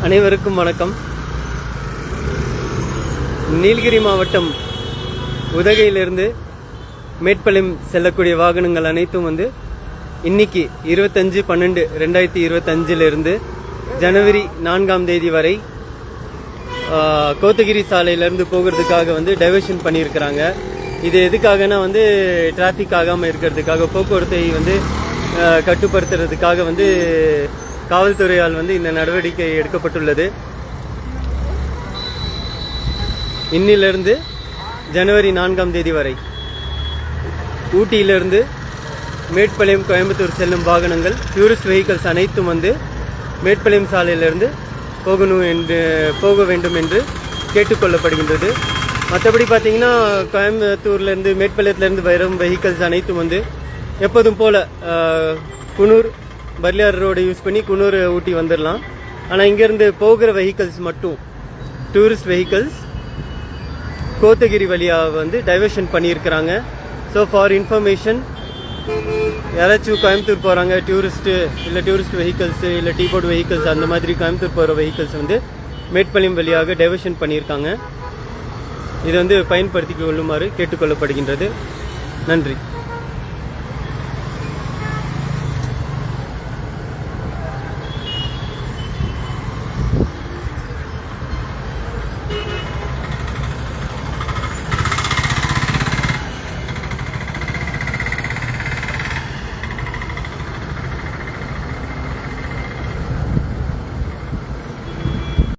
அனைவருக்கும் வணக்கம். நீலகிரி மாவட்டம் உதகையிலிருந்து மேட்பாளையம் செல்லக்கூடிய வாகனங்கள் அனைத்தும் இன்னைக்கு 25/12/2025 ஜனவரி 4ஆம் தேதி வரை கோத்தகிரி சாலையிலிருந்து போகிறதுக்காக டைவர்ஷன் பண்ணியிருக்கிறாங்க. இது எதுக்காகனா டிராஃபிக் ஆகாமல் இருக்கிறதுக்காக, போக்குவரத்தை கட்டுப்படுத்துறதுக்காக காவல்துறையால் இந்த நடவடிக்கை எடுக்கப்பட்டுள்ளது. இன்னிலிருந்து ஜனவரி 4ஆம் தேதி வரை ஊட்டியிலிருந்து மேட்பாளையம் கோயம்புத்தூர் செல்லும் வாகனங்கள், டூரிஸ்ட் வெஹிக்கிள்ஸ் அனைத்தும் மேட்பாளையம் சாலையிலிருந்து போக வேண்டும் என்று கேட்டுக்கொள்ளப்படுகின்றது. மற்றபடி பார்த்தீங்கன்னா கோயம்புத்தூர்லேருந்து மேட்பாளையத்திலேருந்து வரும் வெஹிக்கிள்ஸ் அனைத்தும் எப்போதும் போல் குன்னூர் பர்லியார் ரோடு யூஸ் பண்ணி குன்னூர் ஊட்டி வந்துடலாம். ஆனால் இங்கேருந்து போகிற வெஹிக்கிள்ஸ் மட்டும், டூரிஸ்ட் வெஹிக்கிள்ஸ் கோத்தகிரி வழியாக டைவர்ஷன் பண்ணியிருக்கிறாங்க. ஸோ ஃபார் இன்ஃபர்மேஷன், யாராச்சும் கோயம்புத்தூர் போகிறாங்க, டூரிஸ்ட்டு இல்லை டூரிஸ்ட் வெஹிக்கிள்ஸு இல்லை டீபோர்ட் வெஹிக்கிள்ஸ் அந்த மாதிரி கோயம்புத்தூர் போகிற வெஹிக்கிள்ஸ் மேட்பாளையம் வழியாக டைவர்ஷன் பண்ணியிருக்காங்க. இது பயன்படுத்திக் கொள்ளுமாறு கேட்டுக்கொள்ளப்படுகின்றது. நன்றி.